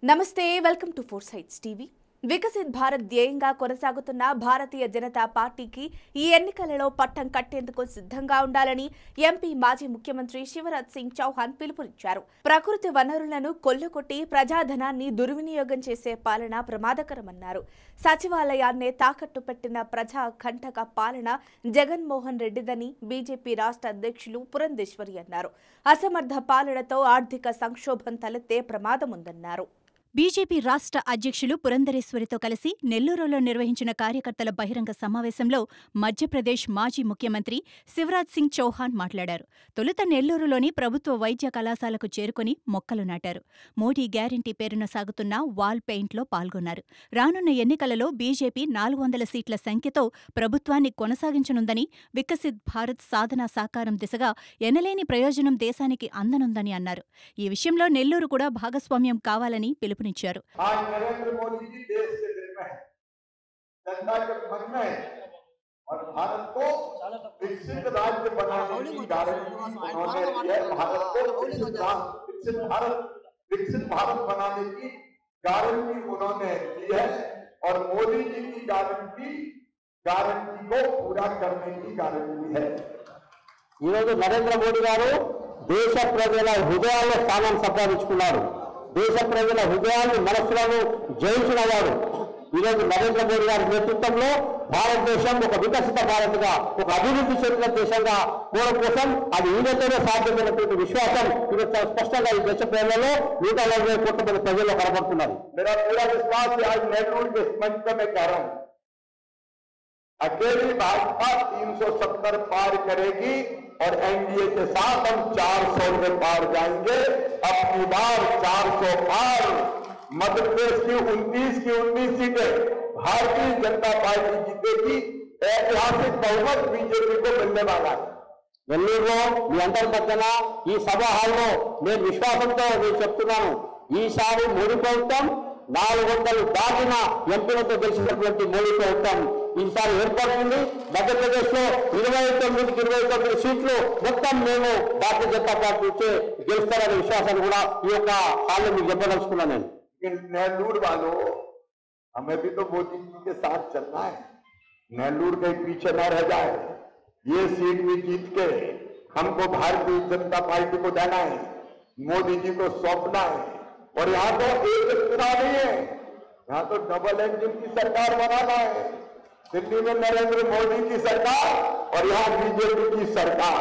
నమస్తే welcome to four sites TV. Viksit Bharat ధ్యేయంగా కొనసాగుతున్న భారతీయ జనతా పార్టీకి ఈ ఎన్నికలలో పట్టం కట్టేందుకు సిద్ధంగా ఉండాలని ఎంపీ మాజీ ముఖ్యమంత్రి శివరాజ్ సింగ్ చౌహాన్ పిలుపునిచ్చారు। ప్రకృతి వనరులను కొల్లగొట్టి ప్రజాధనాన్ని దుర్వినియోగం చేసే పాలన ప్రమాదకరమన్నారు। సచివాలయాన్నే తాకట్టు పెట్టిన ప్రజా కంటక పాలన జగన్మోహన్ రెడ్డిదని బీజేపీ రాష్ట్ర అధ్యక్షులు పురంధేశ్వరి అన్నారు। అసమర్థ పాలనతో ఆర్థిక సంక్షోభం తలెత్తే ప్రమాదం ఉందన్నారు। బీజేపీ రాష్ట్ర అధ్యక్షులు పురంధరేశ్వరితో కలిసి నెల్లూరులో నిర్వహించిన కార్యకర్తల బహిరంగ సమావేశంలో మధ్యప్రదేశ్ మాజీ ముఖ్యమంత్రి శివరాజ్ సింగ్ చౌహాన్ మాట్లాడారు। తొలుత నెల్లూరులోని ప్రభుత్వ వైద్య కళాశాలకు చేరుకుని మొక్కలు నాటారు। మోడీ గ్యారంటీ పేరున సాగుతున్న వాల్ పెయింట్లో పాల్గొన్నారు। రానున్న ఎన్నికలలో బీజేపీ 400 సీట్ల సంఖ్యతో ప్రభుత్వాన్ని కొనసాగించనుందని, వికసిత్ భారత్ సాధన సాకారం దిశగా ఎనలేని ప్రయోజనం దేశానికి అందనుందని అన్నారు। ఈ విషయంలో నెల్లూరు కూడా భాగస్వామ్యం కావాలని పిలుపునిచ్చారు। आज नरेंद्र मोदी जी देश के दिल में है, जनता के मन में है और भारत को विकसित राज्य बनाने की गारंटी उन्होंने दी है। भारत को विकसित भारत बनाने की गारंटी उन्होंने दी है और मोदी जी की गारंटी को पूरा करने की गारंटी है। नरेंद्र मोदी गारू देश प्रजల హృదయాల్లో స్థానం సంపాదించుకున్నారు। దేశ ప్రజల హృదయాన్ని మనస్సులను జయించిన వాడు। ఈరోజు నరేంద్ర మోడీ గారి నేతృత్వంలో భారతదేశం ఒక వికసిత భారత్గా, ఒక అభివృద్ధి చెందిన దేశంగా కోవడం కోసం అది ఈయనతోనే సాధ్యమైనటువంటి విశ్వాసం ఈరోజు చాలా స్పష్టంగా ఈ దేశ ప్రజలలో 140 కోట్ల మంది ప్రజల్లో కనబడుతున్నారు। मेरा पूरा विश्वास है आज नेहरू के मंच पर मैं कह रहा हूं, अकेली भाजपा 370 पार करेगी और एनडीए के साथ हम 400 में पार जाएंगे। अपनी बार 400 पार। मध्य प्रदेश की 29 की 19 सीटें भारतीय जनता पार्टी जीतेगी। ऐतिहासिक बहुमत बीजेपी को मिलने वाला है। నెల్లూరులో మీ అందరి మధ్యన ఈ సభా హాల్లో నేను విశ్వాసంతో నేను చెప్తున్నాను, ఈసారి మోడీ ప్రభుత్వం 400 దాటిన ఎంపీలతో గెలిచినటువంటి మోడీ ప్రభుత్వం ఈసారి ఏర్పడుతుంది। మధ్యప్రదేశ్ లో 29 సీట్లు మొత్తం మేము భారతీయ జనతా పార్టీ నుంచి గెలుస్తారనే విశ్వాసాన్ని కూడా ఈ యొక్క హాల్లో మీకు చెప్పదలుచుకున్నాను నేను। नेल्लूर वालों, हमें भी तो मोदी जी के साथ चलना है। नेल्लूर के पीछे न रह जाए। ये सीट भी जीत के हमको भारतीय जनता पार्टी को देना है, मोदी जी को सौंपना है। और यहाँ तो एक चुनाव नहीं है, यहाँ तो डबल इंजन की सरकार बनाना है। दिल्ली में नरेंद्र मोदी की सरकार और यहाँ बीजेपी की सरकार।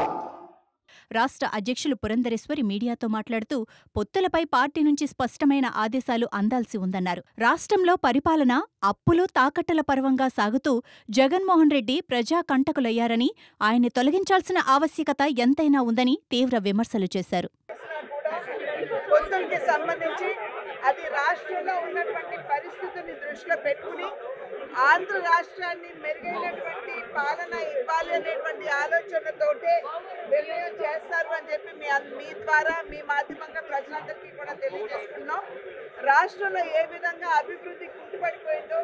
రాష్ట్ర అధ్యక్షులు పురంధరేశ్వరి మీడియాతో మాట్లాడుతూ పొత్తులపై పార్టీ నుంచి స్పష్టమైన ఆదేశాలు అందాల్సి ఉందన్నారు। రాష్ట్రంలో పరిపాలన అప్పులు తాకట్టల పర్వంగా సాగుతూ జగన్మోహన్ రెడ్డి ప్రజా కంటకులయ్యారని, ఆయన్ని తొలగించాల్సిన ఆవశ్యకత ఎంతైనా ఉందని తీవ్ర విమర్శలు చేశారు। పొత్తులకి సంబంధించి అది రాష్ట్రంలో ఉన్నటువంటి పరిస్థితిని దృష్టిలో పెట్టుకుని ఆంధ్ర రాష్ట్రాన్ని మెరుగైనటువంటి పాలన ఇవ్వాలి అనేటువంటి ఆలోచనతోటే నిర్ణయం చేస్తారు అని చెప్పి మీ ద్వారా మీ మాధ్యమంగా ప్రజలందరికీ కూడా తెలియజేస్తున్నాం। రాష్ట్రంలో ఏ విధంగా అభివృద్ధి కుంటుపడిపోయిందో,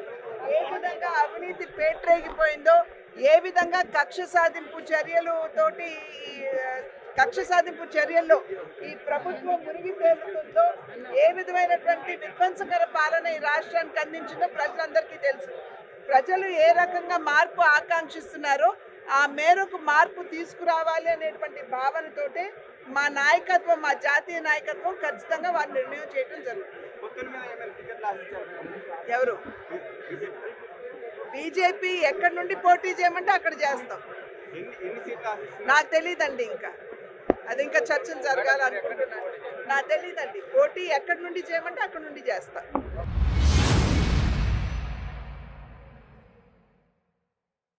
ఏ విధంగా అవినీతి పేట్రేగిపోయిందో, ఏ విధంగా కక్ష సాధింపు చర్యల్లో ఈ ప్రభుత్వం మునిగి తేలుతుందో, ఏ విధమైనటువంటి విధ్వంసకర పాలన ఈ రాష్ట్రానికి అందించిందో ప్రజలందరికీ తెలుసు। ప్రజలు ఏ రకంగా మార్పు ఆకాంక్షిస్తున్నారో ఆ మేరకు మార్పు తీసుకురావాలి అనేటువంటి భావనతోటే మా నాయకత్వం, మా జాతీయ నాయకత్వం ఖచ్చితంగా వారు నిర్ణయం చేయడం జరుగుతుంది। ఎవరు బీజేపీ ఎక్కడి నుండి పోటీ చేయమంటే అక్కడ చేస్తాం। నాకు తెలియదండి, అది ఇంకా చర్చలు జరగాలనుకుంటున్నాను। నాకు తెలియదండి, పోటీ ఎక్కడి నుండి చేయమంటే అక్కడ నుండి చేస్తాం।